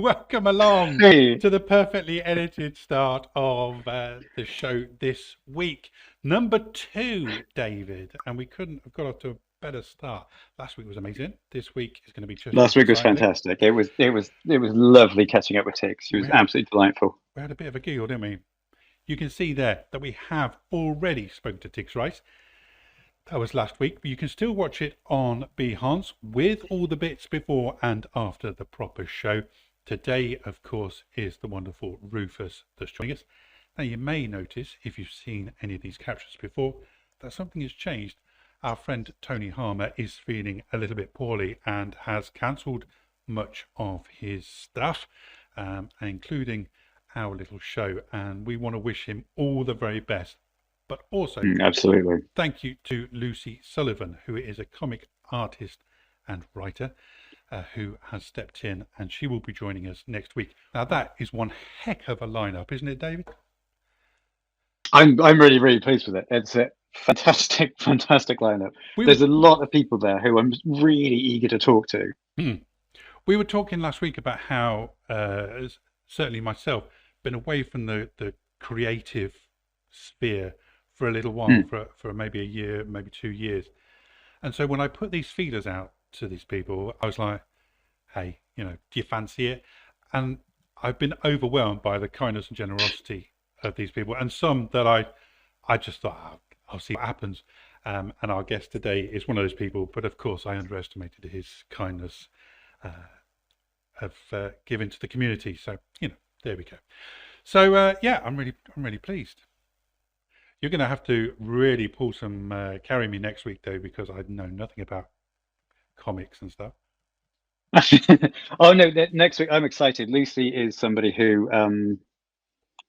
Welcome along Hey, to the perfectly edited start of the show this week. Number 2, David. And we couldn't have got off to a better start. Last week was amazing. This week is going to be just last as week was exciting. fantastic. It was lovely catching up with Tix. She was We had, absolutely delightful. we had a bit of a giggle, didn't we? You can see there that we have already spoken to Tix Rice. That was last week, but you can still watch it on Behance with all the bits before and after the proper show. Today, of course, is the wonderful Rufus that's joining us. Now, you may notice, if you've seen any of these captions before, that something has changed. Our friend Tony Harmer is feeling a little bit poorly and has cancelled much of his stuff, including our little show. And we want to wish him all the very best. But also, Absolutely. thank you to Lucy Sullivan, who is a comic artist and writer who has stepped in, and she will be joining us next week. Now, that is one heck of a lineup, isn't it, David? I'm really, really pleased with it. It's a fantastic, fantastic lineup. We were, There's a lot of people there who I'm really eager to talk to. we were talking last week about how, certainly myself, been away from the creative sphere for a little while, for maybe a year, maybe 2 years. And so when I put these feelers out to these people, I was like, hey, do you fancy it? And I've been overwhelmed by the kindness and generosity of these people. And some that I just thought, I'll see what happens. And our guest today is one of those people. But of course, I underestimated his kindness of giving to the community. So, there we go. So, yeah, I'm really pleased. You're going to have to really pull some carry me next week, though, because I know nothing about comics and stuff. Oh no, next week I'm excited. Lucy is somebody who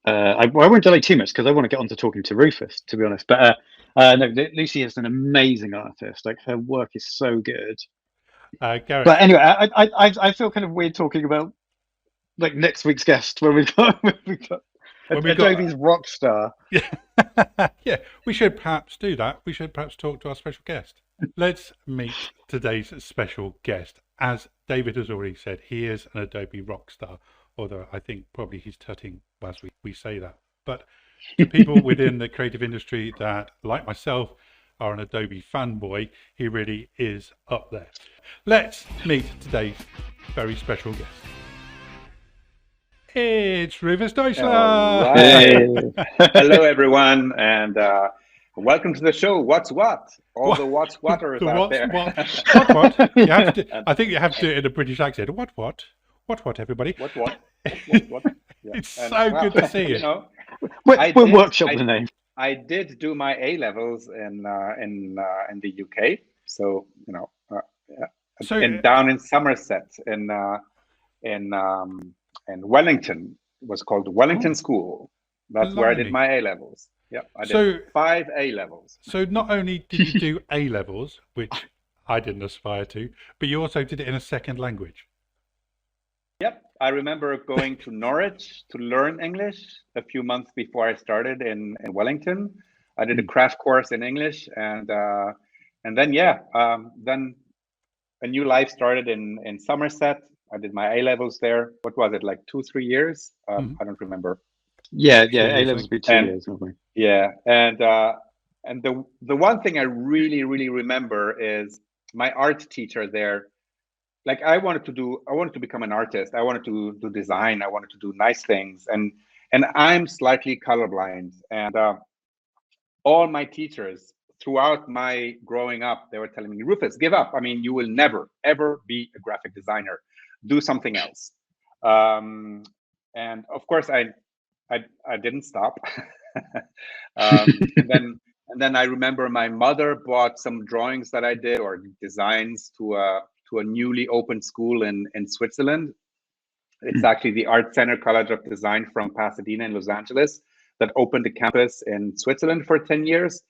I won't delay too much because I want to get on to talking to Rufus, to be honest. But no, Lucy is an amazing artist. Like her work is so good. Gareth, But anyway, I feel kind of weird talking about like next week's guest when we've got when we've Adobe's got rock star. yeah, yeah, we should perhaps do that. We should perhaps talk to our special guest. Let's meet today's special guest. As David has already said, he is an Adobe rock star, although I think probably he's tutting as we say that. But to people within the creative industry that, like myself, are an Adobe fanboy, he really is up there. Let's meet today's very special guest. It's Rufus Deuchler. All Hey. right. Hello, everyone, and welcome to the show. What's what? All the what's whaters out there. What? You have to. I think you have to do it in a British accent. What? Everybody. What? Yeah. It's so good to see you. We'll workshop the name. I did do my A levels in the UK, so down in Somerset in Wellington. It was called Wellington School. That's where I did my A levels. Yeah, I did 5 A levels. So not only did you do A levels, which I didn't aspire to, but you also did it in a second language. Yep, I remember going to Norwich to learn English a few months before I started in Wellington. I did a crash course in English, and then then a new life started in Somerset. I did my A levels there. What was it, like 2-3 years? I don't remember. Yeah, A levels would be 2 years, won't we? Yeah, and the one thing I really remember is my art teacher there. Like I wanted to become an artist. I wanted to do design. I wanted to do nice things, and I'm slightly colorblind. And all my teachers throughout my growing up, they were telling me, Rufus, give up. I mean, you will never ever be a graphic designer. Do something else. And of course, I didn't stop. and then I remember my mother bought some drawings that I did or designs to a newly opened school in Switzerland. It's actually the Art Center College of Design from Pasadena in Los Angeles that opened a campus in Switzerland for 10 years,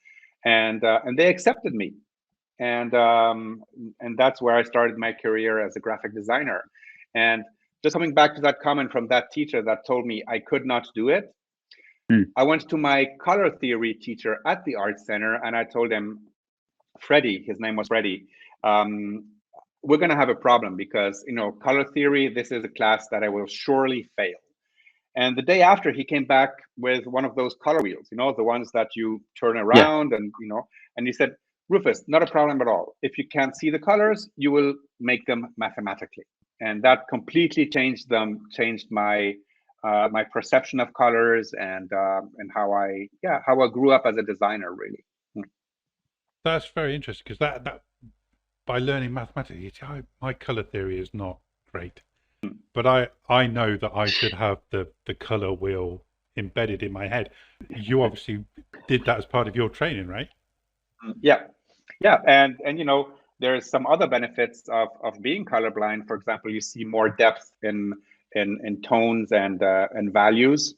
and they accepted me, and that's where I started my career as a graphic designer. And just coming back to that comment from that teacher that told me I could not do it, I went to my color theory teacher at the Art Center, and I told him, Freddie, his name was Freddie, we're going to have a problem because, color theory, this is a class that I will surely fail. And the day after, he came back with one of those color wheels, the ones that you turn around, and and he said, Rufus, not a problem at all. If you can't see the colors, you will make them mathematically. And that completely changed my my perception of colors and how I grew up as a designer, really. That's very interesting, because that by learning mathematics, my color theory is not great, but I know that I should have the color wheel embedded in my head. You obviously did that as part of your training, right? Yeah, and there's some other benefits of being colorblind. For example, you see more depth in tones and values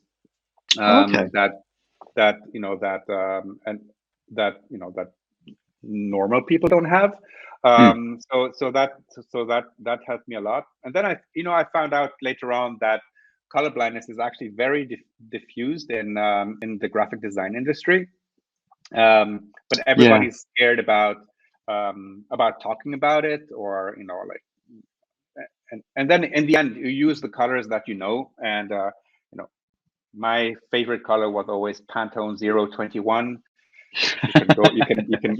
that normal people don't have. So that helped me a lot. And then I found out later on that color blindness is actually very diffused in the graphic design industry. But everybody's scared about talking about it, or and then in the end you use the colors that and my favorite color was always Pantone 021.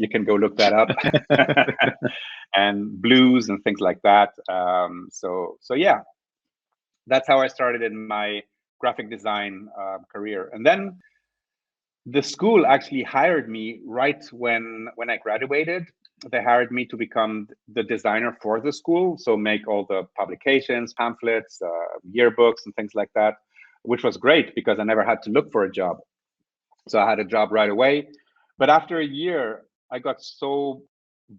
You can go look that up. And blues and things like that. So yeah, that's how I started in my graphic design career. And then the school actually hired me right when I graduated. They hired me to become the designer for the school, so make all the publications, pamphlets, yearbooks, and things like that, which was great because I never had to look for a job. So I had a job right away. But after a year, I got so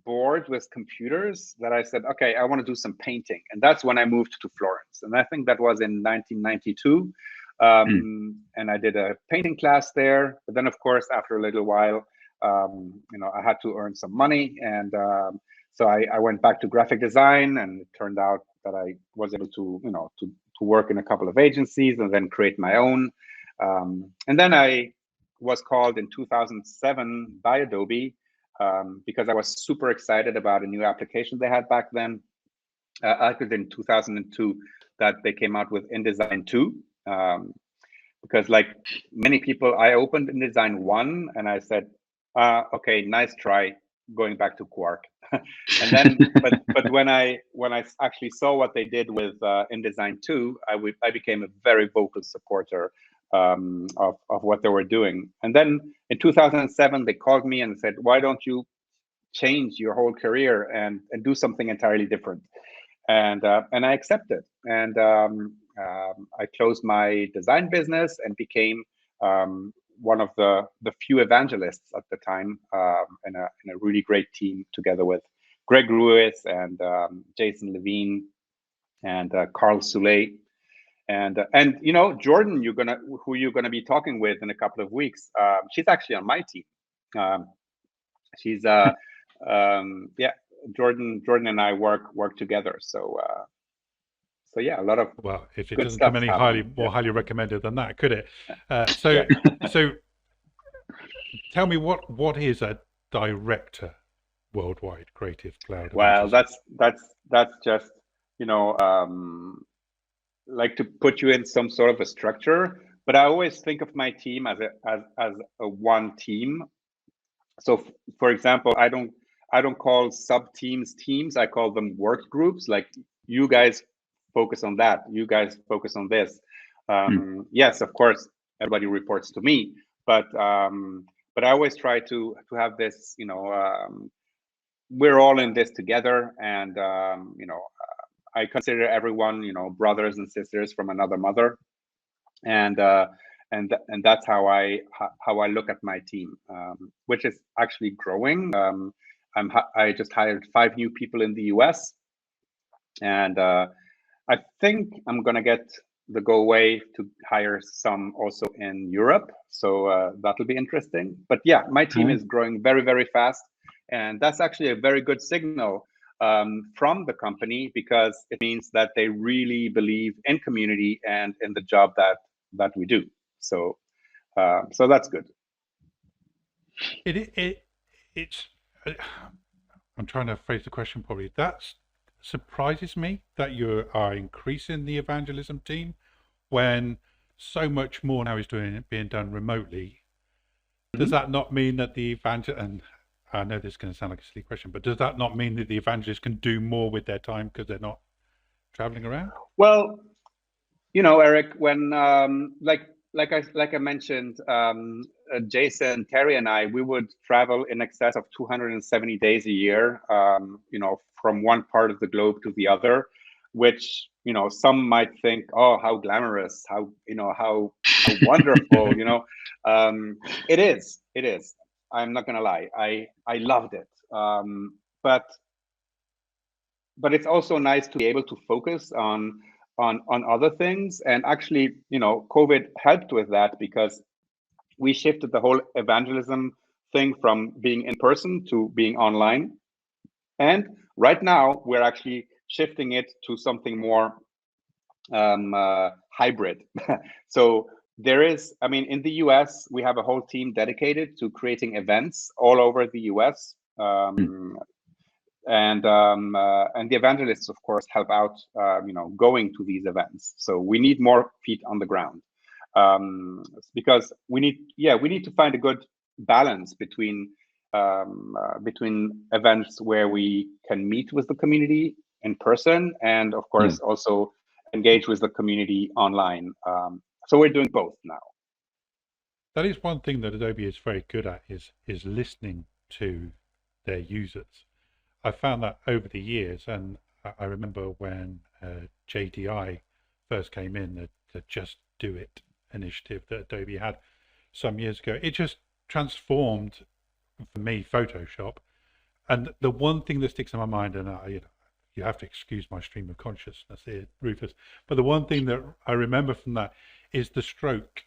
bored with computers that I said, okay, I want to do some painting. And that's when I moved to Florence. And I think that was in 1992. And I did a painting class there. But then, of course, after a little while, I had to earn some money. And so I went back to graphic design, and it turned out that I was able to, to work in a couple of agencies and then create my own. And then I was called in 2007 by Adobe because I was super excited about a new application they had back then. Actually, in 2002, that they came out with InDesign 2. Because like many people, I opened InDesign 1 and I said, okay, nice try, going back to Quark. And then, but when I actually saw what they did with InDesign 2, I became a very vocal supporter of what they were doing. And then in 2007, they called me and said, why don't you change your whole career and do something entirely different? And I accepted. And I closed my design business and became one of the few evangelists at the time in a really great team, together with Greg Ruiz and Jason Levine and Carl Soule. And Jordan, who you're gonna be talking with in a couple of weeks. She's actually on my team. She's Jordan and I work together. So yeah, a lot of if it doesn't come any more highly recommended than that, could it? So tell me, what is a director worldwide Creative Cloud? Well, that's just like to put you in some sort of a structure, but I always think of my team as a one team. So for example, I don't call sub teams, I call them work groups. Like, you guys focus on that, you guys focus on this. Yes, of course, everybody reports to me, but I always try to have this, we're all in this together. And I consider everyone, brothers and sisters from another mother, and that's how I look at my team, which is actually growing. I just hired 5 new people in the US, and I think I'm gonna get the go away to hire some also in Europe. So that'll be interesting. But yeah, my team is growing very, very fast, and that's actually a very good signal from the company, because it means that they really believe in community and in the job that we do. So so that's good. It's I'm trying to phrase the question properly. That's surprises me that you are increasing the evangelism team when so much more now is being done remotely. Does that not mean that the and I know this is going to sound like a silly question, but does that not mean that the evangelists can do more with their time because they're not traveling around? Well, Eric, when like I mentioned, Jason, Terry, and I, we would travel in excess of 270 days a year, from one part of the globe to the other, which some might think, oh, how glamorous, how how wonderful, It is. I'm not gonna lie, I loved it, but it's also nice to be able to focus on other things. And actually, COVID helped with that, because we shifted the whole evangelism thing from being in person to being online. And right now we're actually shifting it to something more hybrid. So there is, in the US, we have a whole team dedicated to creating events all over the US. And the evangelists, of course, help out, going to these events. So we need more feet on the ground, because we need to find a good balance between events where we can meet with the community in person, and of course also engage with the community online. So we're doing both now. That is one thing that Adobe is very good at, is listening to their users. I found that over the years, and I remember when JDI first came in, the Just Do It initiative that Adobe had some years ago. It just transformed, for me, Photoshop. And the one thing that sticks in my mind, and you have to excuse my stream of consciousness here, Rufus, but the one thing that I remember from that is the stroke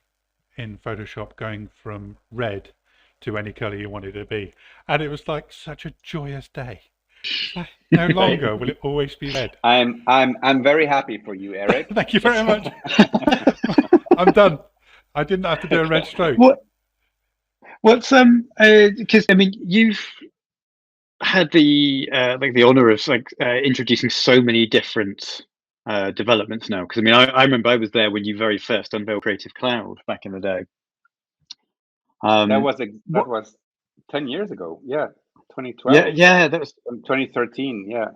in Photoshop going from red to any color you wanted it to be. And it was like such a joyous day. No longer will it always be red. I'm very happy for you, Eric. Thank you very much. I'm done. I didn't have to do a red stroke. What's because you've had the the honor of introducing so many different developments now. Because I remember I was there when you very first unveiled Creative Cloud back in the day. That was 10 years ago. Yeah. 2012. Yeah, that was 2013. Yeah.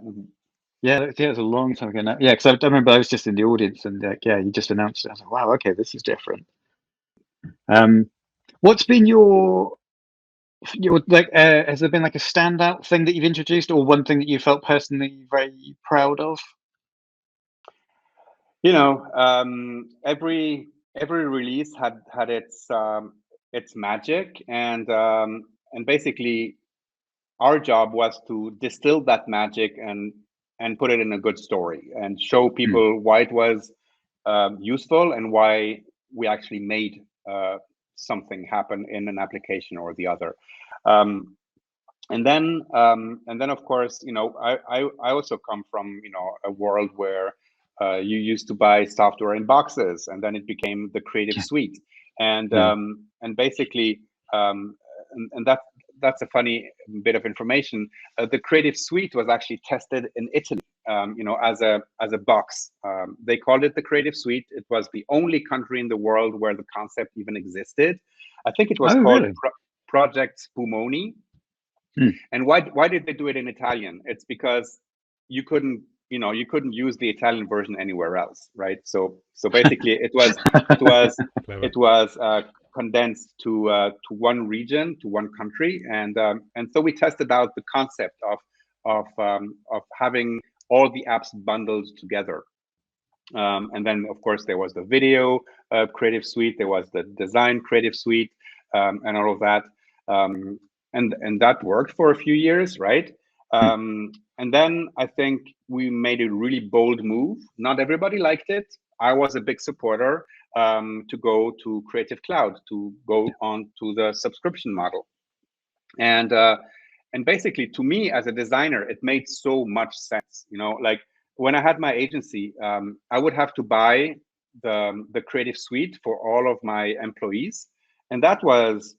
Yeah, it was a long time ago now. Yeah, because I remember I was just in the audience, and you just announced it. I was like, wow, okay, this is different. What's been your has there been a standout thing that you've introduced, or one thing that you felt personally very proud of? Every release had its magic, and basically our job was to distill that magic and put it in a good story, and show people why it was useful, and why we actually made something happen in an application or the other. And then of course, I also come from a world where you used to buy software in boxes, and then it became the Creative Suite, and basically, and that's a funny bit of information. The Creative Suite was actually tested in Italy, as a box. They called it the Creative Suite. It was the only country in the world where the concept even existed. I think it was called really? Project Spumoni. And why did they do it in Italian? It's because you couldn't use the Italian version anywhere else, right? So basically it was condensed to one region, to one country, and so we tested out the concept of having all the apps bundled together. And then of course there was the video Creative Suite, there was the design Creative Suite, and all of that. And that worked for a few years, right? And then I think we made a really bold move. Not everybody liked it. I was a big supporter to go to Creative Cloud, to go on to the subscription model. And basically, to me as a designer, it made so much sense. When I had my agency, I would have to buy the Creative Suite for all of my employees, and that was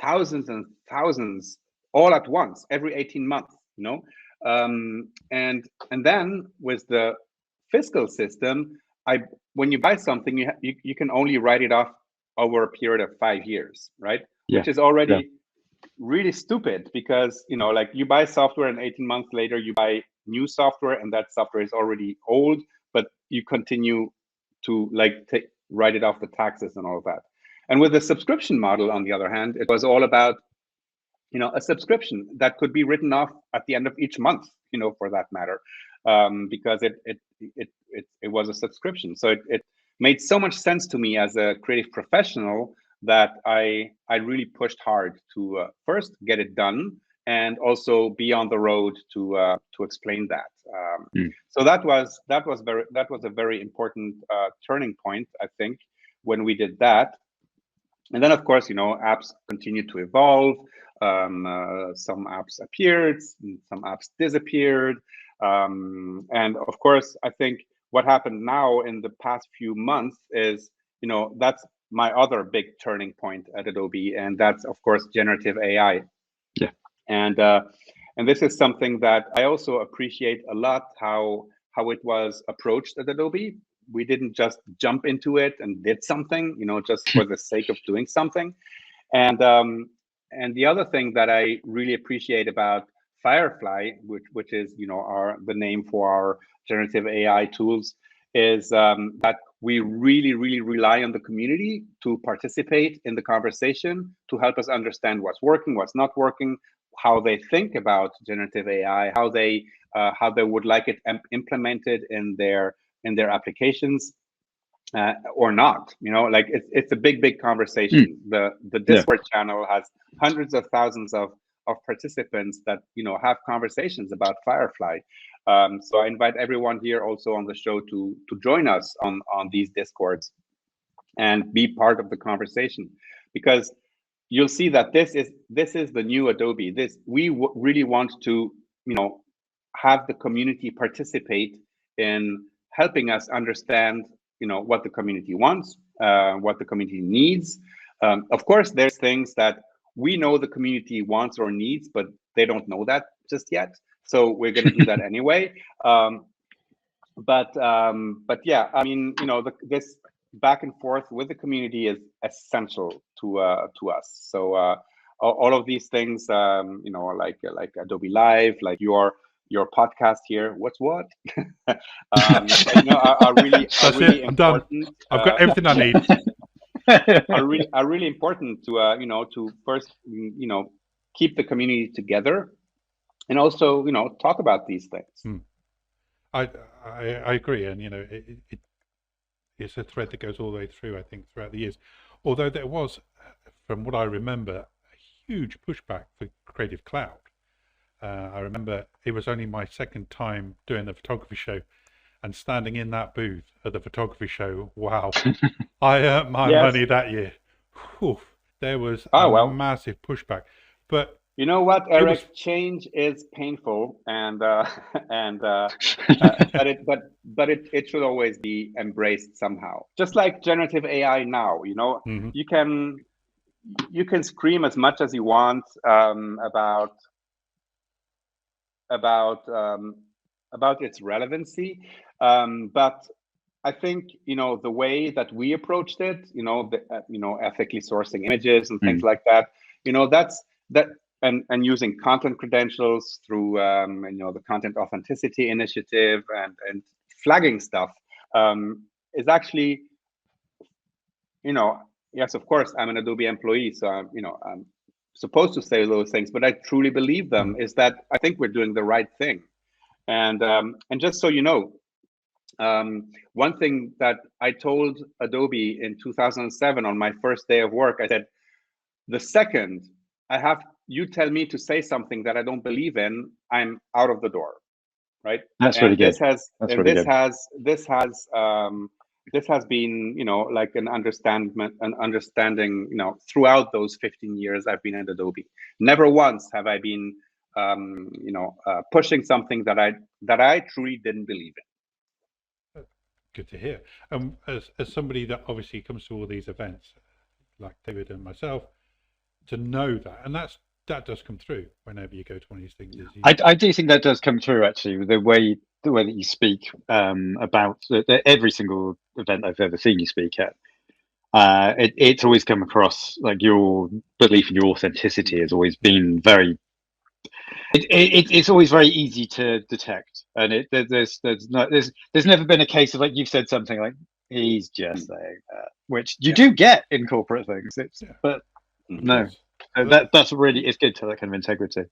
thousands and thousands all at once, every 18 months. And then with the fiscal system, when you buy something, you can only write it off over a period of 5 years, right? Yeah. Which is already really stupid, because like you buy software and 18 months later you buy new software, and that software is already old, but you continue to write it off the taxes and all of that. And with the subscription model, on the other hand, it was all about a subscription that could be written off at the end of each month, for that matter, because it was a subscription. So it made so much sense to me as a creative professional that I really pushed hard to first get it done, and also be on the road to explain that. So that was a very important turning point, I think, when we did that. And then, of course, apps continued to evolve. Some apps appeared, some apps disappeared. And of course, I think what happened now in the past few months is, that's my other big turning point at Adobe. And that's, of course, generative AI. Yeah. And this is something that I also appreciate a lot, how it was approached at Adobe. We didn't just jump into it and did something, just for the sake of doing something. And the other thing that I really appreciate about Firefly, which is the name for our generative AI tools, is that we really, really rely on the community to participate in the conversation, to help us understand what's working, what's not working, how they think about generative AI, how they would like it implemented in their applications, or not. It's a big conversation. The Discord channel has hundreds of thousands of participants that have conversations about Firefly. So I invite everyone here also on the show to join us on these Discords and be part of the conversation, because you'll see that this is the new Adobe. We really want to have the community participate in helping us understand what the community wants, what the community needs. Of course, there's things that we know the community wants or needs, but they don't know that just yet. So we're going to do that anyway. But yeah, I mean, this back and forth with the community is essential to us. So all of these things, like Adobe Live, like your podcast here, what's what? Are really important. I'm done. I've got everything I need. are really important to to first keep the community together, and also talk about these things. I agree, and it's a thread that goes all the way through, I think, throughout the years. Although there was, from what I remember, a huge pushback for Creative Cloud. I remember it was only my second time doing the photography show, and standing in that booth at the photography show, wow, I earned my money that year. Whew, there was massive pushback. But you know what, Eric? Change is painful, and but it should always be embraced somehow. Just like generative AI now, you can scream as much as you want about its relevancy, but I think the way that we approached it, ethically sourcing images and things like that, that's that. And using content credentials through the Content Authenticity Initiative and flagging stuff is actually, yes, of course, I'm an Adobe employee, so I'm supposed to say those things, but I truly believe them. Is that I think we're doing the right thing, and just so you know, one thing that I told Adobe in 2007 on my first day of work, I said, the second you tell me to say something that I don't believe in, I'm out of the door, right? That's really good. This has been, like an understanding, throughout those 15 years I've been at Adobe. Never once have I been, pushing something that I truly didn't believe in. Good to hear. As somebody that obviously comes to all these events, like David and myself, to know that, and that's that does come through whenever you go to one of these things. I do think that does come through, actually, the way that you speak about every single event I've ever seen you speak at. It's always come across like your belief in your authenticity has always been very. It's always very easy to detect, and there's never been a case of like you've said something like he's just saying that, which you do get in corporate things. But no, that's really, it's good to have that kind of integrity.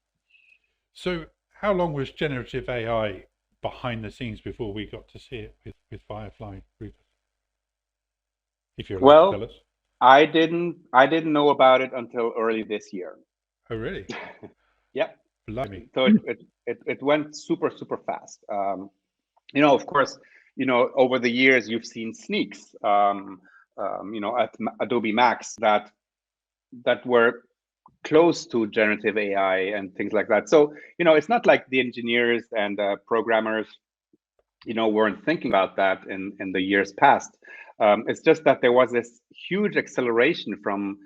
So, how long was generative AI behind the scenes before we got to see it with Firefly, Rufus? If you're allowed to tell us. I didn't know about it until early this year. Oh, really? Yep. Blimey. So it went super fast. Of course, over the years you've seen sneaks, at Adobe Max that were close to generative AI and things like that. So it's not like the engineers and programmers, weren't thinking about that in the years past. It's just that there was this huge acceleration from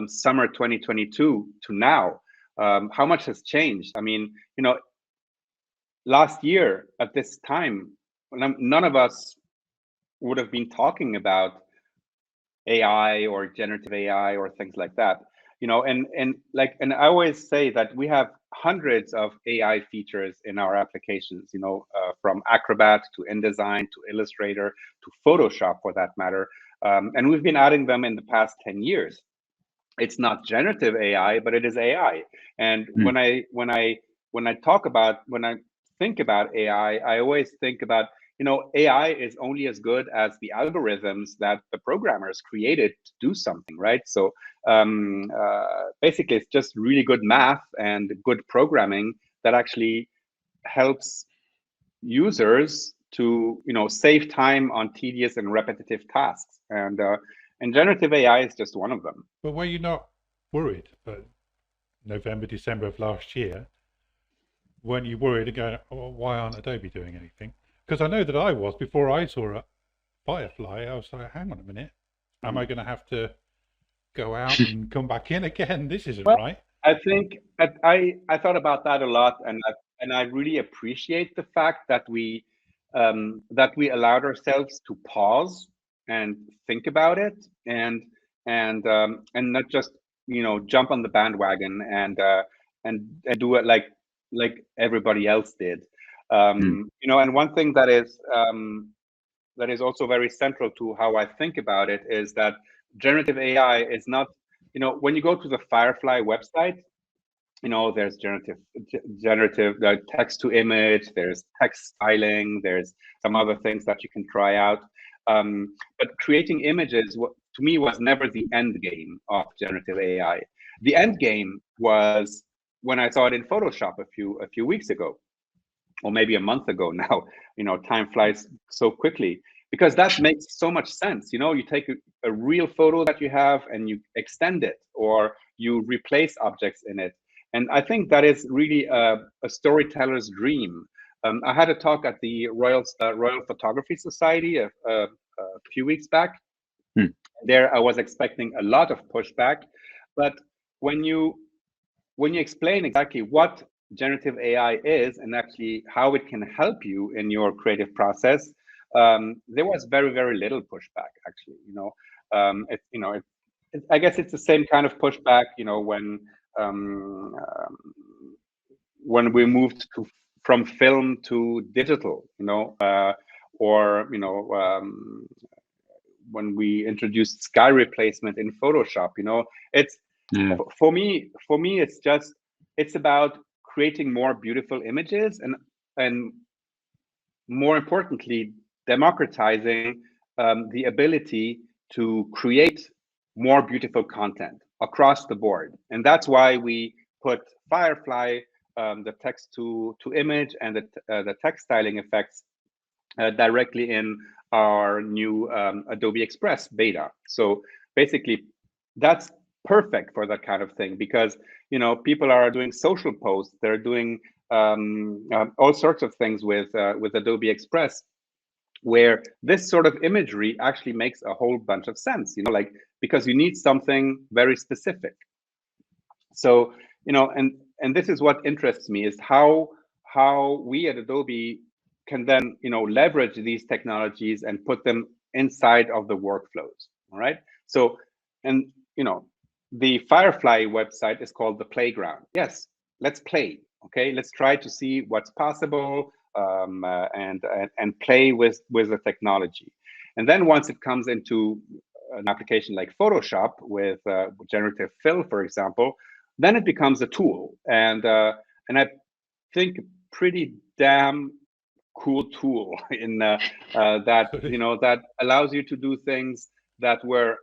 summer 2022 to now. How much has changed? I mean, last year at this time, none of us would have been talking about AI or generative AI or things like that. And I always say that we have hundreds of AI features in our applications, from Acrobat to InDesign to Illustrator to Photoshop, for that matter. And we've been adding them in the past 10 years. It's not generative AI, but it is AI. And when I think about AI, I always think about, AI is only as good as the algorithms that the programmers created to do something, right? So basically, it's just really good math and good programming that actually helps users to, save time on tedious and repetitive tasks. And generative AI is just one of them. But were you not worried? But November, December of last year, weren't you worried and going, oh, why aren't Adobe doing anything? Because I know that I was, before I saw a Firefly, I was like, hang on a minute, am I going to have to go out and come back in again? This isn't right. I think I thought about that a lot, and I really appreciate the fact that we allowed ourselves to pause and think about it, and not just jump on the bandwagon and do it like everybody else did. And one thing that is also very central to how I think about it is that generative AI is not, when you go to the Firefly website, there's generative text to image, there's text styling, there's some other things that you can try out. But creating images, to me, was never the end game of generative AI. The end game was when I saw it in Photoshop a few weeks ago, or maybe a month ago now. Time flies so quickly, because that makes so much sense. You take a real photo that you have and you extend it, or you replace objects in it. And I think that is really a storyteller's dream. I had a talk at the Royal Photography Society a few weeks back. There, I was expecting a lot of pushback, but when you explain exactly what generative AI is and actually how it can help you in your creative process, there was very, very little pushback, actually. I guess it's the same kind of pushback, when we moved from film to digital, or when we introduced sky replacement in Photoshop. It's for me, it's about creating more beautiful images and more importantly, democratizing the ability to create more beautiful content across the board. And that's why we put Firefly, the text to image, and the text styling effects directly in our new Adobe Express beta. So basically, that's perfect for that kind of thing, because people are doing social posts, they're doing all sorts of things with Adobe Express, where this sort of imagery actually makes a whole bunch of sense, because you need something very specific. So and this is what interests me, is how we at Adobe can then leverage these technologies and put them inside of the workflows. All right. So, and the Firefly website is called the playground. Yes, let's play. Okay, let's try to see what's possible, and play with the technology. And then once it comes into an application like Photoshop with generative fill, for example, then it becomes a tool, and I think pretty damn cool tool in that that allows you to do things that were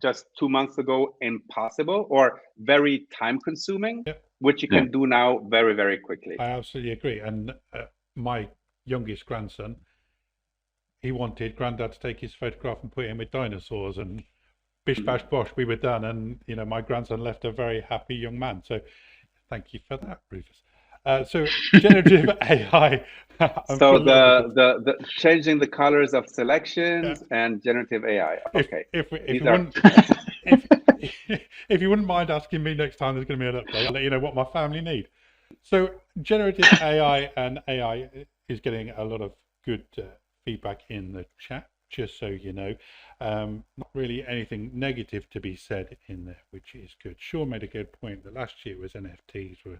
just 2 months ago impossible or very time consuming, which you can do now very, very quickly. I absolutely agree. And my youngest grandson, he wanted Granddad to take his photograph and put it in with dinosaurs, and bish bash bosh, we were done. And my grandson left a very happy young man. So thank you for that, Rufus. So generative AI. So the changing the colors of selections and generative AI. Okay. If you wouldn't mind asking me next time, there's going to be an update. I'll let you know what my family need. So generative AI and AI is getting a lot of good feedback in the chat, just so you know. Not really anything negative to be said in there, which is good. Sean made a good point that last year was NFTs were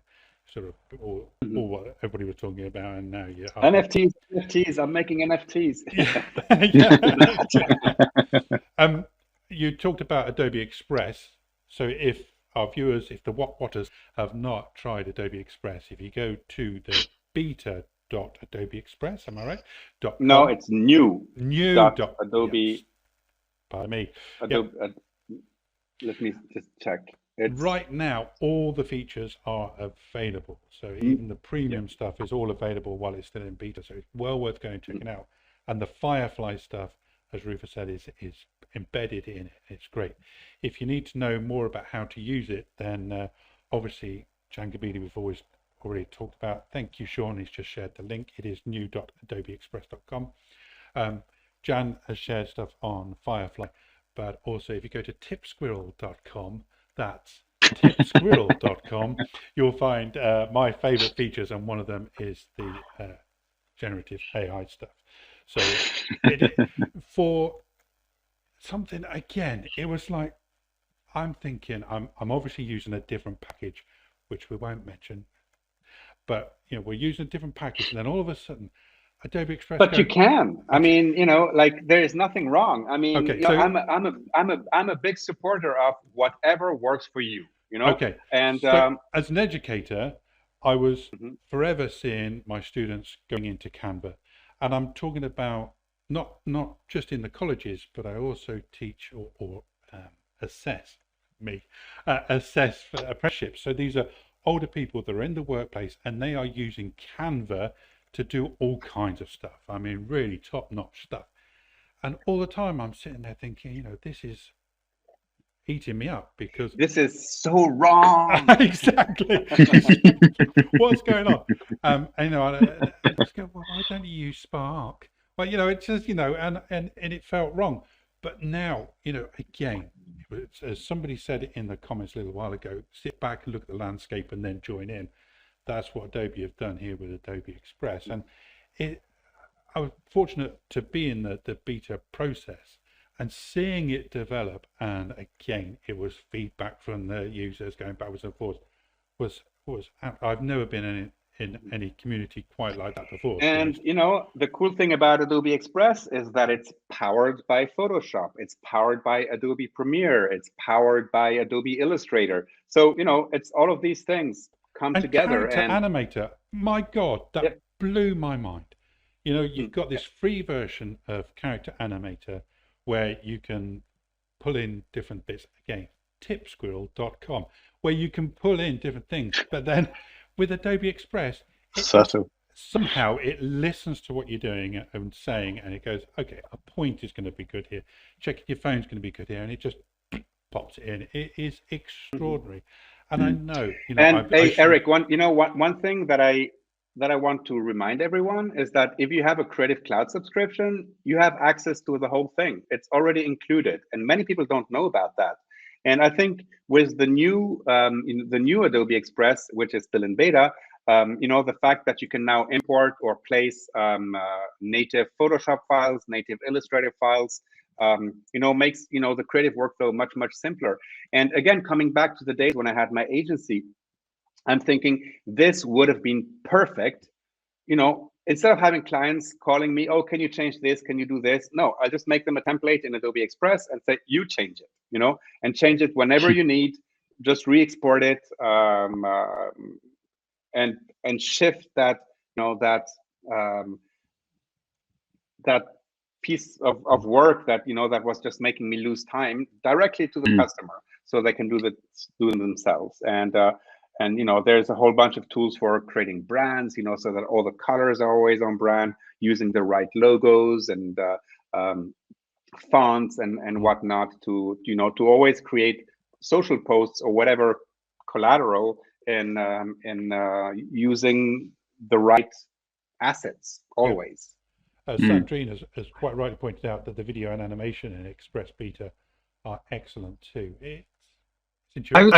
sort of all what everybody was talking about, and now you NFTs. I'm making NFTs. You talked about Adobe Express. So if our viewers, if the Wotters have not tried Adobe Express, if you go to the beta.adobeexpress, am I right? No, it's new. Adobe. Yes. Pardon me. Adobe, let me just check. Right now, all the features are available. So even the premium stuff is all available while it's still in beta. So it's well worth going and checking out. And the Firefly stuff, as Rufus said, is embedded in it. It's great. If you need to know more about how to use it, then obviously Jan Gabidi we've already talked about. Thank you, Sean. He's just shared the link. It is new.adobeexpress.com. Jan has shared stuff on Firefly, but also if you go to tipsquirrel.com, that's tipsquirrel.com, you'll find my favorite features, and one of them is the generative AI stuff. So for something, again, it was like, I'm thinking I'm obviously using a different package, which we won't mention, but we're using a different package, and then all of a sudden Adobe Express. But you can. I mean, like there is nothing wrong. I mean, okay, so, I'm a big supporter of whatever works for you. Okay. And so, as an educator, I was forever seeing my students going into Canva, and I'm talking about not just in the colleges, but I also teach or assess for apprenticeships. So these are older people that are in the workplace, and they are using Canva to do all kinds of stuff. I mean, really top-notch stuff. And all the time I'm sitting there thinking, this is eating me up, because this is so wrong. Exactly. What's going on? And I just go, well, why don't you use Spark? Well, it's just, and it felt wrong. But now, again, as somebody said in the comments a little while ago, sit back and look at the landscape and then join in. That's what Adobe have done here with Adobe Express. And I was fortunate to be in the beta process and seeing it develop. And again, it was feedback from the users going backwards and forwards. I've never been in any community quite like that before. And the cool thing about Adobe Express is that it's powered by Photoshop. It's powered by Adobe Premiere. It's powered by Adobe Illustrator. So, it's all of these things come together. Character Animator, my God, that blew my mind. You've got this free version of Character Animator where you can pull in different bits. Again, tipsquirrel.com, where you can pull in different things. But then with Adobe Express, somehow it listens to what you're doing and saying, and it goes, okay, a point is going to be good here. Checking your phone's going to be good here, and it just pops it in. It is extraordinary. And I know, And Eric, one thing that I want to remind everyone is that if you have a Creative Cloud subscription, you have access to the whole thing. It's already included, and many people don't know about that. And I think with the new Adobe Express, which is still in beta, the fact that you can now import or place native Photoshop files, native Illustrator files, makes the creative workflow much, much simpler. And again, coming back to the days when I had my agency, I'm thinking this would have been perfect. Instead of having clients calling me, oh, can you change this? Can you do this? No, I'll just make them a template in Adobe Express and say, you change it, and change it whenever you need. Just re-export it and shift that, that piece of work that that was just making me lose time directly to the customer, so they can do it themselves. And there's a whole bunch of tools for creating brands, so that all the colors are always on brand, using the right logos and fonts and whatnot to always create social posts or whatever collateral in using the right assets always. Sandrine has quite rightly pointed out that the video and animation in Express Beta are excellent too. I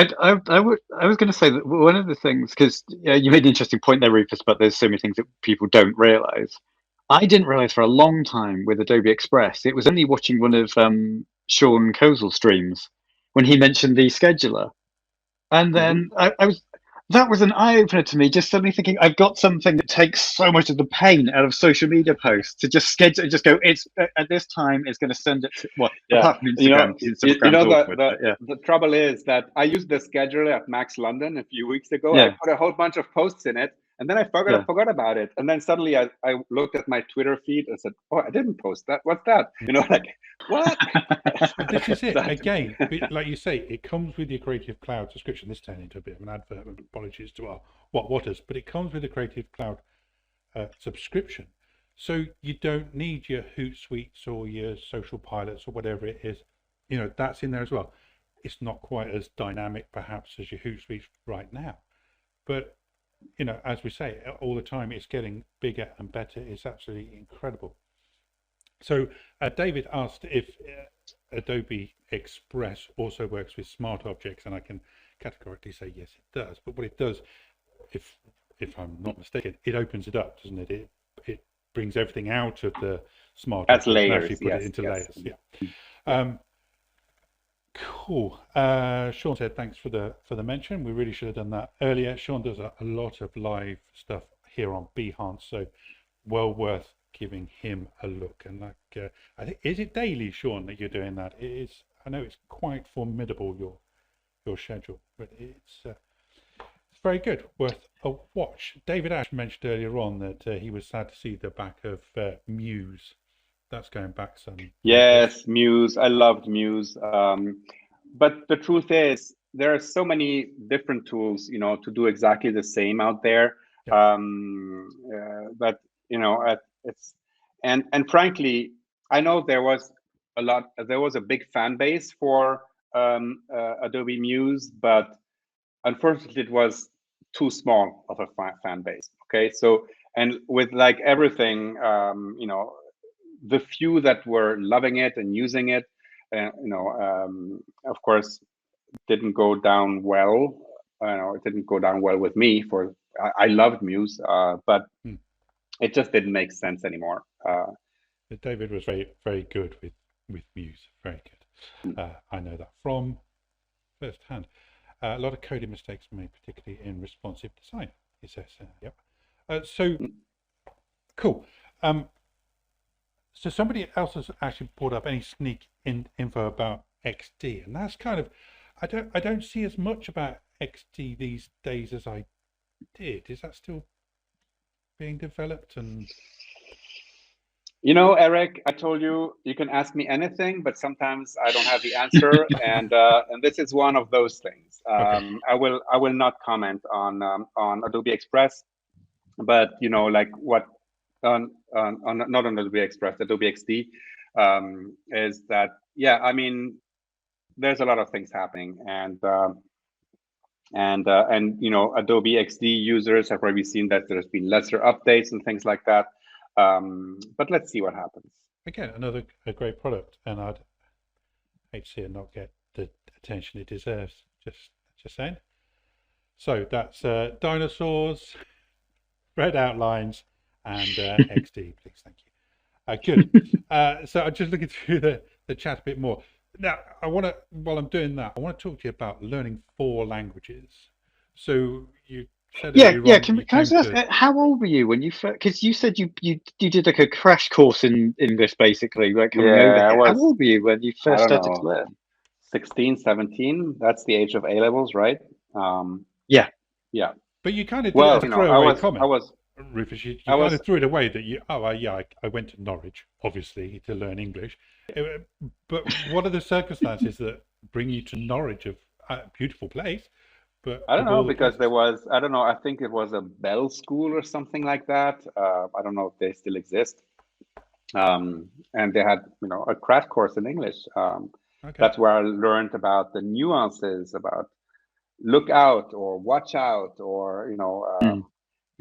was going to say that one of the things, because you made an interesting point there, Rufus, but there's so many things that people don't realize. I didn't realize for a long time with Adobe Express. It was only watching one of Sean Kozel's streams when he mentioned the scheduler, and then that was an eye-opener to me, just suddenly thinking I've got something that takes so much of the pain out of social media posts to just schedule, just go, it's at this time, it's going to send it to, apart from Instagram. The trouble is that I used the scheduler at Max London a few weeks ago. I put a whole bunch of posts in it, and then I forgot about it. And then suddenly I looked at my Twitter feed and said, oh, I didn't post that. What's that? Like, what? This is it. Again, like you say, it comes with your Creative Cloud subscription. This turned into a bit of an advert. Apologies to our Waters, but it comes with the Creative Cloud subscription. So you don't need your Hootsuites or your Social Pilots or whatever it is. That's in there as well. It's not quite as dynamic perhaps as your Hootsuite right now, but as we say all the time, it's getting bigger and better. It's absolutely incredible. So David asked if Adobe Express also works with smart objects, and I can categorically say yes, it does. But what it does, if I'm not mistaken, it opens it up, doesn't it? It brings everything out of the smart object layers, and actually put it into layers. Yeah. Cool. Sean said thanks for the mention. We really should have done that earlier. Sean does a lot of live stuff here on Behance, so well worth giving him a look. And I think, is it daily, Sean, that you're doing that? It is. I know it's quite formidable, your schedule, but it's very good, worth a watch. David Ash mentioned earlier on that he was sad to see the back of Muse. That's going back some. Yes, Muse. I loved Muse. But the truth is, there are so many different tools, to do exactly the same out there. That it's and frankly, I know there was a big fan base for Adobe Muse, but unfortunately, it was too small of a fan base. Okay, so and with like everything, the few that were loving it and using it, of course, didn't go down well. It didn't go down well with me. I loved Muse, but it just didn't make sense anymore. David was very, very good with Muse. Very good. I know that from first hand. A lot of coding mistakes made, particularly in responsive design. He says, "Yep." So cool. So somebody else has actually brought up any sneak info about XD, and that's kind of, I don't see as much about XD these days as I did. Is that still being developed? And Eric, I told you can ask me anything, but sometimes I don't have the answer, and this is one of those things. Okay. I will not comment on Adobe Express, but like what on not on Adobe Express, Adobe XD, is that I mean, there's a lot of things happening, and Adobe XD users have probably seen that there's been lesser updates and things like that. But let's see what happens. Again, a great product, and I'd hate to see it not get the attention it deserves. Just saying. So that's dinosaurs, red outlines, and XD, please. Thank you. Good. So I'm just looking through the chat a bit more. Now, while I'm doing that, I want to talk to you about learning 4 languages. So you said earlier on Can you I came just ask, how old were you when you first? Because you said you did like a crash course in English, basically, like coming over Yeah, I here. How was, old were you when you I first don't started to know, learn? 16, 17. That's the age of A levels, right? Yeah. Yeah. But you kind of did it Well, as a throwaway comment, I was, Rufus. You I kind was. of threw it away that I went to Norwich, obviously, to learn English. But what are the circumstances that bring you to Norwich, a beautiful place, but I don't of know all the because places? I don't know. I think it was a Bell School or something like that. I don't know if they still exist. And they had, a crash course in English. Okay. That's where I learned about the nuances about look out or watch out or,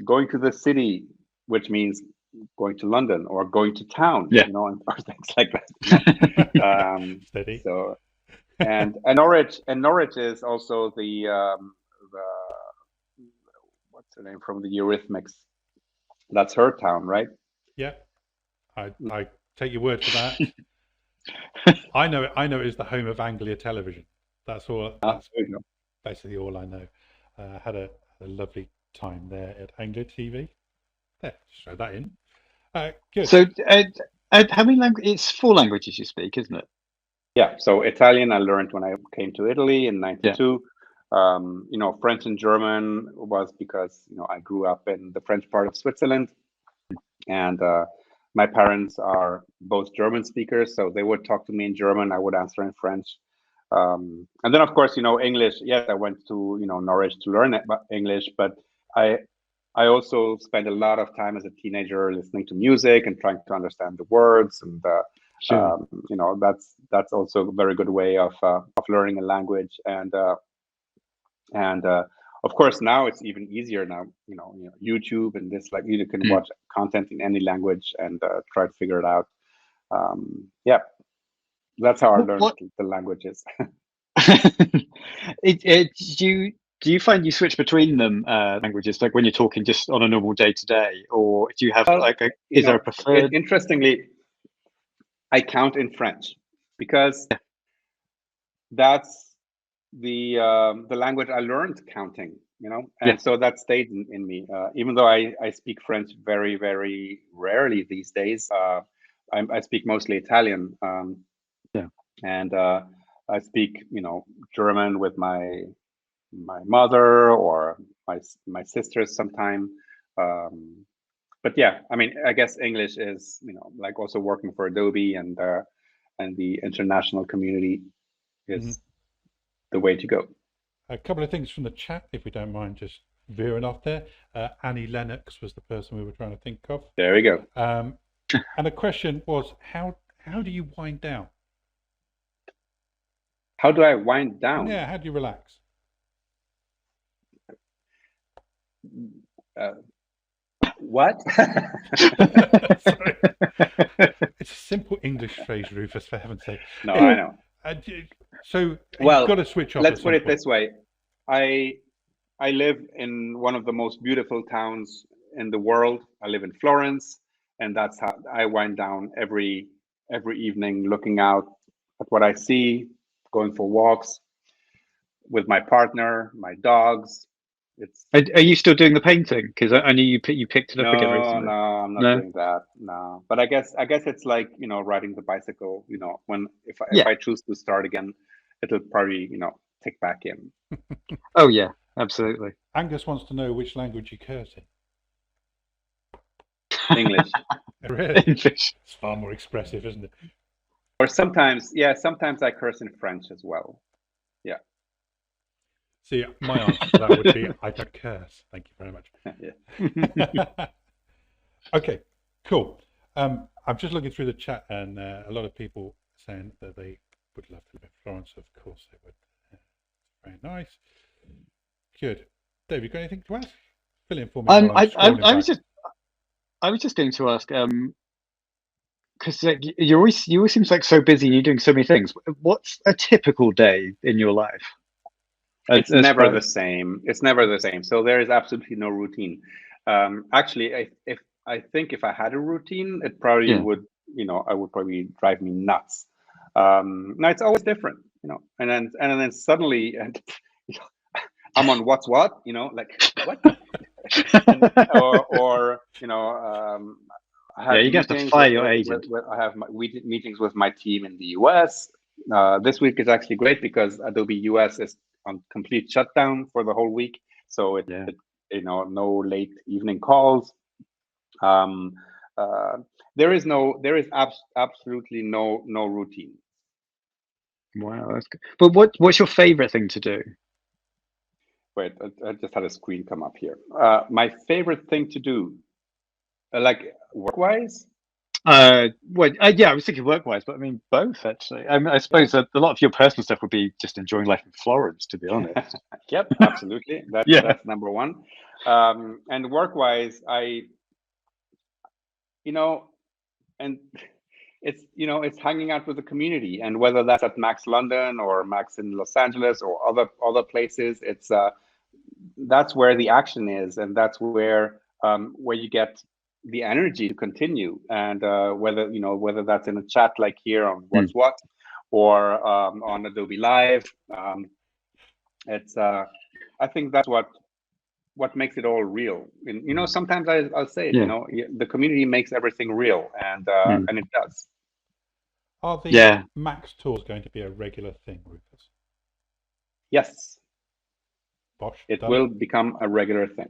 going to the city, which means going to London or going to town, Yeah. or things like that. Steady. So and Norwich is also the what's her name from the Eurythmics. That's her town, right? Yeah, I take your word for that. I know it is the home of Anglia Television. That's all. That's There you go. basically all I know. Had a lovely time there at Anglia TV. There, just throw that in. Good. So, how many languages? It's 4 languages you speak, isn't it? Yeah, so Italian I learned when I came to Italy in Yeah. '92. French and German was because I grew up in the French part of Switzerland, and my parents are both German speakers, so they would talk to me in German. I would answer in French, and then of course English. Yes, I went to Norwich to learn English, but I I also spent a lot of time as a teenager listening to music and trying to understand the words, and Sure. that's also a very good way of learning a language. And of course now it's even easier now. YouTube and this, like, you can watch content in any language and try to figure it out. Yeah, that's how I learned What? the languages. Do you find you switch between them languages, like when you're talking just on a normal day to day, or do you have Well, like is there a preferred? interestingly, I count in French because that's the language I learned counting, Yeah. and so that stayed in me. Even though I speak French very, very rarely these days, I speak mostly Italian, Yeah. and I speak, German with my mother or my sisters sometime. But yeah, I mean, I guess English is, like also working for Adobe and the international community is the way to go. A couple of things from the chat, if we don't mind just veering off there. Annie Lennox was the person we were trying to think of. There we go. And the question was, how do you wind down? How do I wind down? Yeah, how do you relax? What? Sorry. It's a simple English phrase, Rufus, for heaven's sake. No, I know. So Well, you've got to switch off. Let's put it this way. I live in one of the most beautiful towns in the world. I live in Florence, and that's how I wind down every evening, looking out at what I see, going for walks with my partner, my dogs. Are you still doing the painting? Because I knew you picked it up again recently. No, I'm not doing that. No, but I guess it's like riding the bicycle. If I choose to start again, it'll probably tick back in. Oh yeah, absolutely. Angus wants to know which language you curse in. English. Really? English. It's far more expressive, isn't it? Or sometimes I curse in French as well. Yeah. See, my answer to that would be I don't curse. Thank you very much. Yeah. Okay, cool. I'm just looking through the chat, and a lot of people saying that they would love to live in Florence. Of course they would. Very nice. Good. Dave, you got anything to ask? Fill in for me. I was just going to ask. because you always seems like so busy and you're doing so many things. What's a typical day in your life? It's never the same. It's never the same. So there is absolutely no routine. Actually, if I had a routine, it probably would, I would probably drive me nuts. Now it's always different, and then suddenly, and I'm on what's what, like what, or I have you have to fire your agent. I have meetings with my team in the US. This week is actually great because Adobe US is on complete shutdown for the whole week, so no late evening calls. There is absolutely no routine. Wow, that's good. But what's your favorite thing to do? Wait, I just had a screen come up here. My favorite thing to do, like work-wise? I was thinking work-wise, but I mean both actually. I suppose that a lot of your personal stuff would be just enjoying life in Florence, to be honest. Yep, absolutely. That's number one. And work-wise, and it's hanging out with the community, and whether that's at Max London or Max in Los Angeles or other places, it's that's where the action is, and that's where you get the energy to continue. And whether that's in a chat like here on What's What, or on Adobe Live, it's I think that's what makes it all real. And, sometimes I'll say, the community makes everything real, and it does. Are the Max tours going to be a regular thing, Rufus? Yes. Bosh, it will become a regular thing.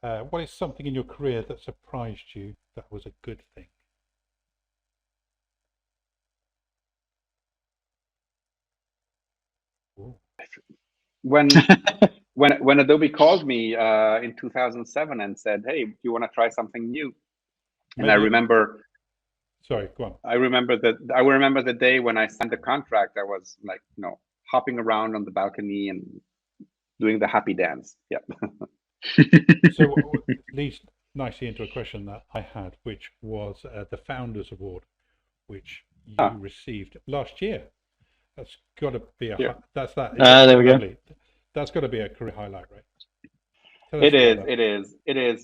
What is something in your career that surprised you that was a good thing? Ooh. When Adobe called me in 2007 and said, "Hey, do you want to try something new?" And I remember. Sorry, go on. I remember the day when I signed the contract. I was like, hopping around on the balcony and doing the happy dance. Yeah. So leads nicely into a question that I had, which was the Founders Award, which you received last year. That's got to be there we go. That's got to be a career highlight, right? It is.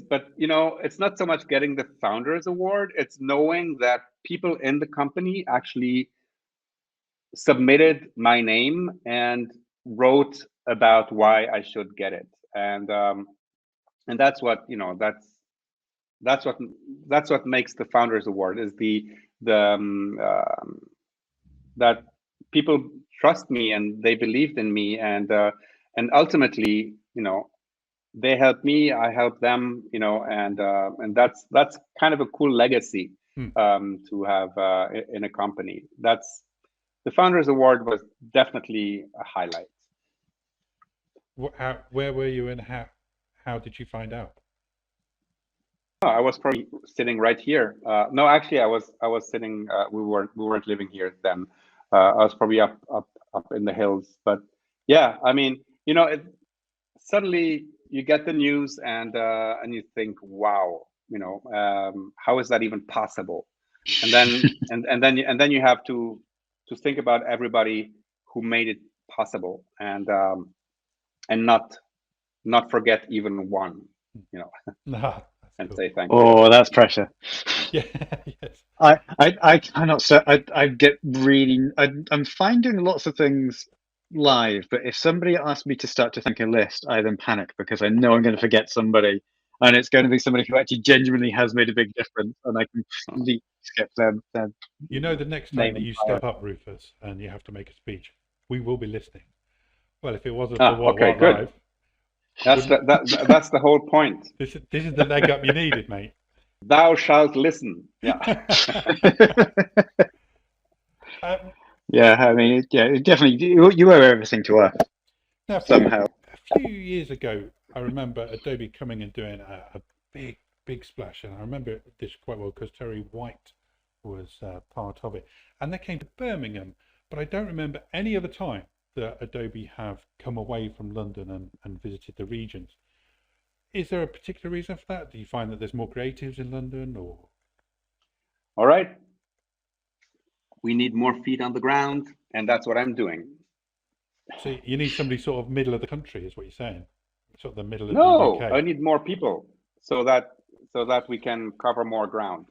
But it's not so much getting the Founders Award. It's knowing that people in the company actually submitted my name and wrote about why I should get it. And that's what that's what makes the Founders Award, is that people trust me and they believed in me, and ultimately, they help me, I help them, and that's kind of a cool legacy to have in a company. That's the Founders Award was definitely a highlight. Where were you, and how did you find out? Oh, I was probably sitting right here. No, actually, I was sitting. We weren't living here then. I was probably up in the hills. But yeah, I mean, suddenly you get the news and you think, wow, how is that even possible? And then and then you have to think about everybody who made it possible, and not forget even one, and cool. Say thank you. Oh, that's pressure. Yeah. Yes. I cannot say. I get really. I'm fine doing lots of things live, but if somebody asks me to start to think a list, I then panic because I know I'm going to forget somebody, and it's going to be somebody who actually genuinely has made a big difference, and I completely skip them. The next time that you step up, Rufus, and you have to make a speech, we will be listening. Well, if it wasn't for What Live. That's the whole point. This is the leg up you needed, mate. Thou shalt listen. Yeah. Yeah, I mean, definitely. You owe everything to us. Now, somehow. A few years ago, I remember Adobe coming and doing a big splash, and I remember this quite well because Terry White was part of it, and they came to Birmingham, but I don't remember any other time that Adobe have come away from London and visited the regions. Is there a particular reason for that? Do you find that there's more creatives in London, or? All right. We need more feet on the ground, and that's what I'm doing. So you need somebody sort of middle of the country, is what you're saying? Sort of the middle of the No, UK. I need more people so that we can cover more ground.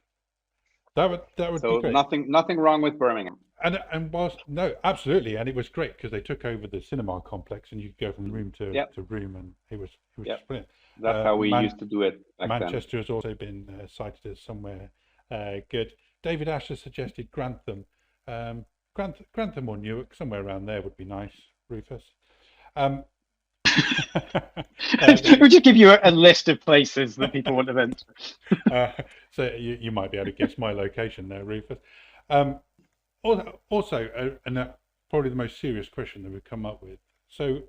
That would be great. Nothing wrong with Birmingham. And whilst no, absolutely, and it was great because they took over the cinema complex, and you could go from room to room, and it was brilliant. That's how we used to do it back Manchester then. has also been cited as somewhere good. David Asher suggested Grantham. Grantham or Newark, somewhere around there would be nice, Rufus. Would you give you a list of places that people want events? So you might be able to guess my location there, Rufus. Also, and probably the most serious question that we've come up with. So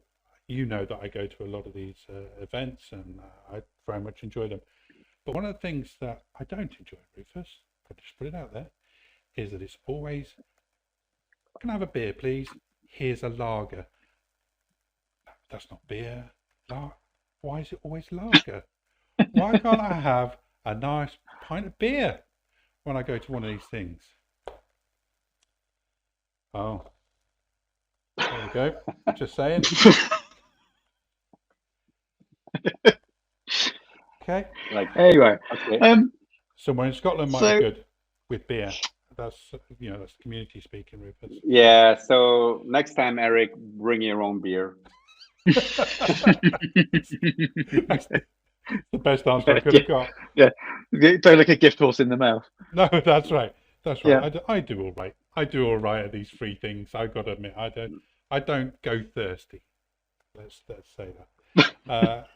you know that I go to a lot of these events, and I very much enjoy them. But one of the things that I don't enjoy, Rufus, I'll just put it out there, is that it's always, can I have a beer, please? Here's a lager. That's not beer. Why is it always lager? Why can't I have a nice pint of beer when I go to one of these things? Oh, there we go. Just saying. Okay. Anyway, okay. Somewhere in Scotland might be good with beer. That's that's community speaking, Rufus. Yeah. So next time, Eric, bring your own beer. That's the best answer I could have got. Yeah, don't look a gift horse in the mouth. No, that's right. That's right. Yeah. I do all right. I do all right at these free things. I've got to admit, I don't go thirsty. Let's say that.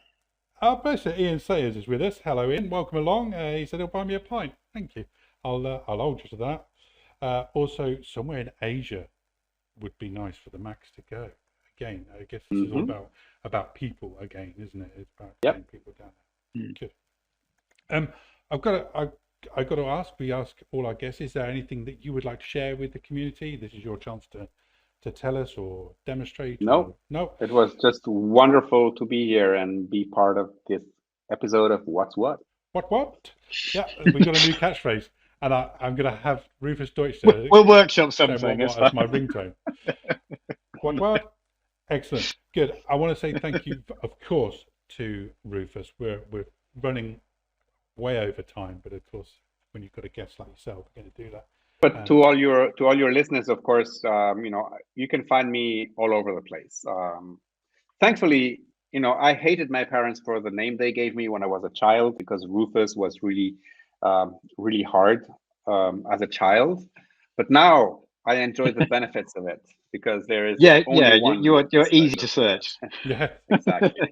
Our person Ian Sayers is with us. Hello, Ian. Welcome along. He said he'll buy me a pint. Thank you. I'll hold you to that. Also, somewhere in Asia would be nice for the Max to go. Again, I guess this is all about people again, isn't it? It's about getting people down there. Good. I've got to ask. We ask all our guests: is there anything that you would like to share with the community? This is your chance to tell us or demonstrate. No. It was just wonderful to be here and be part of this episode of What's What. What? Yeah, we got a new catchphrase, and I'm going to have Rufus Deuchler. We'll workshop something. As my ringtone. What? Excellent. Good. I want to say thank you, of course, to Rufus. We're running way over time, but of course, when you've got a guest like yourself, we're going to do that. But to all your listeners, of course, you can find me all over the place. Thankfully, I hated my parents for the name they gave me when I was a child, because Rufus was really, really hard as a child. But now I enjoy the benefits of it, because there is only one. You're easy to search. Yeah, exactly.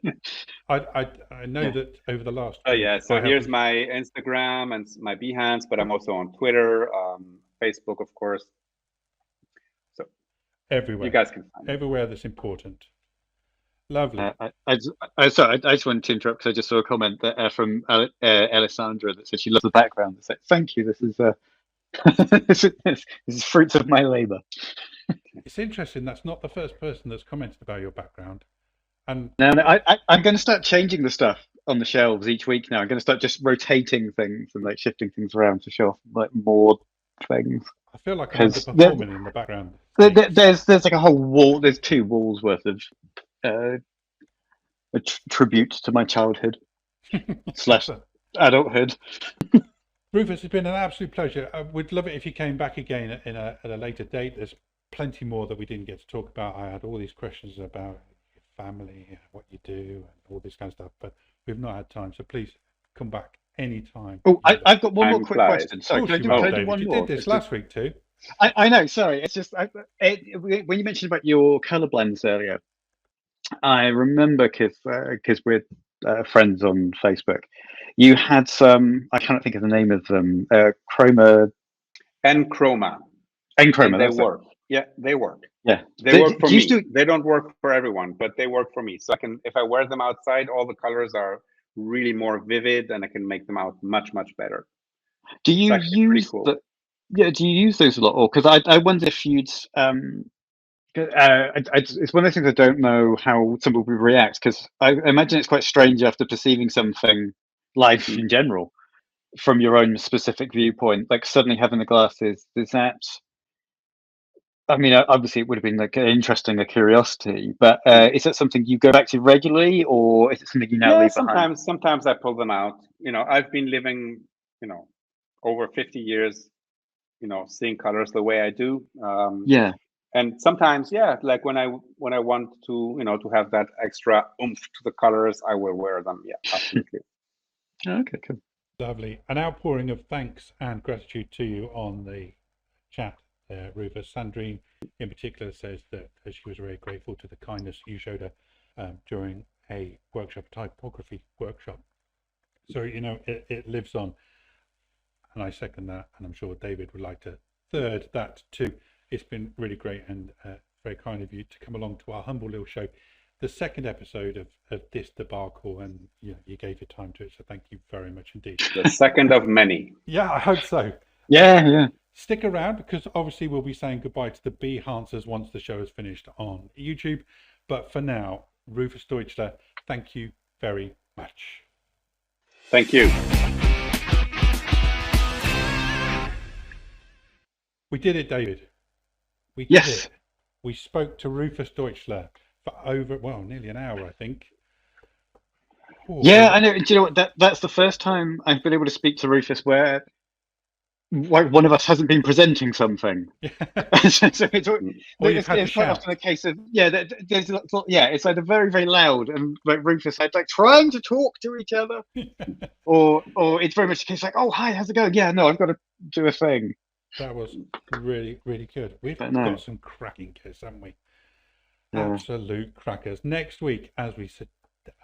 I know that over the last. Oh yeah, so here's my Instagram and my Behance, but I'm also on Twitter, Facebook, of course. So everywhere, you guys can find me. Everywhere that's important. Lovely. I just wanted to interrupt because I just saw a comment that from Alessandra that said she loves the background. That said, "Thank you. This is this is fruits of my labor." It's interesting. That's not the first person that's commented about your background. And no, I'm going to start changing the stuff on the shelves each week now. I'm going to start just rotating things and like shifting things around to show like more things. I feel like I'm underperforming in the background. There's like a whole wall. There's 2 walls worth of a tribute to my childhood / adulthood. Rufus, it's been an absolute pleasure. We'd love it if you came back again at a later date. There's plenty more that we didn't get to talk about. I had all these questions about your family, what you do, and all this kind of stuff, but we've not had time. So please come back anytime. Oh, I've got one more quick question. Sorry, can I do one more? You did this last week too. I know. Sorry, it's just when you mentioned about your color blends earlier, I remember because we're friends on Facebook. You had some. I cannot think of the name of them. Chroma. Enchroma. Enchroma. They work. Yeah, they work. Yeah, they work for me. They don't work for everyone, but they work for me. So I can, if I wear them outside, all the colors are really more vivid, and I can make them out much better. Do you use cool. Do you use those a lot? Or because I wonder if you'd. It's one of those things I don't know how some people react, because I imagine it's quite strange after perceiving something, life in general, from your own specific viewpoint, like suddenly having the glasses. Does that I mean, obviously, it would have been like interesting, a curiosity. But is that something you go back to regularly, or is it something you now Yeah, leave behind? sometimes I pull them out. I've been living, over 50 years, seeing colors the way I do. Yeah. And sometimes, yeah, like when I want to, to have that extra oomph to the colors, I will wear them. Yeah, absolutely. Okay, cool. Lovely. An outpouring of thanks and gratitude to you on the chat, Rufus. Sandrine, in particular, says that she was very grateful to the kindness you showed her during a workshop, typography workshop. So, it lives on. And I second that. And I'm sure David would like to third that too. It's been really great and very kind of you to come along to our humble little show. The second episode of this debacle, and you gave your time to it. So thank you very much indeed. The second of many. Yeah, I hope so. Yeah. Stick around because obviously we'll be saying goodbye to the Behancers once the show is finished on YouTube. But for now, Rufus Deuchler, thank you very much. Thank you. We did it, David. We did Yes. it. We spoke to Rufus Deuchler for over, nearly an hour, I think. Yeah, I know. Do you know what? That's the first time I've been able to speak to Rufus where one of us hasn't been presenting something. So it's quite often a case of there's it's either very, very loud and like Rufus like trying to talk to each other, or it's very much a case like, oh hi, how's it going? Yeah, no, I've got to do a thing. That was really, really good. We've got some cracking kids, haven't we? Yeah. Absolute crackers. Next week, as we said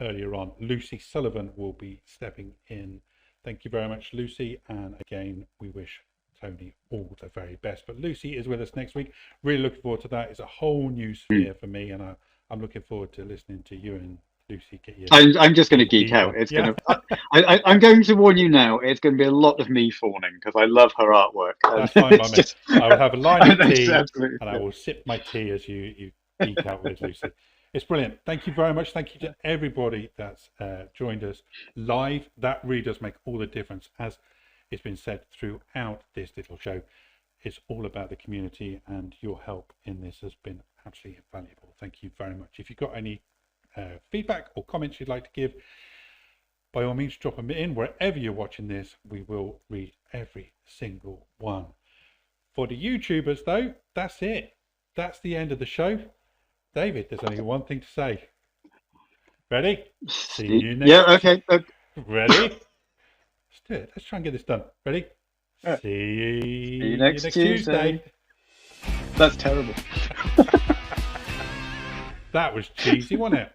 earlier on, Lucy Sullivan will be stepping in. Thank you very much, Lucy. And again, we wish Tony all the very best. But Lucy is with us next week. Really looking forward to that. It's a whole new sphere for me, and I'm looking forward to listening to you and Lucy get you. I'm just going to geek out. It's going to. I'm going to warn you now. It's going to be a lot of me fawning because I love her artwork. That's fine by me. I will have a line of tea, and I will sip my tea as you geek out with Lucy. It's brilliant. Thank you very much. Thank you to everybody that's joined us live. That really does make all the difference. As it's been said throughout this little show, it's all about the community, and your help in this has been absolutely invaluable. Thank you very much. If you've got any feedback or comments you'd like to give, by all means drop them in wherever you're watching this. We will read every single one. For the YouTubers though, that's it. That's the end of the show. David, there's only one thing to say. Ready? See you next. Yeah, okay. Ready? Let's do it. Let's try and get this done. Ready? See you next Tuesday. That's terrible. That was cheesy, wasn't it?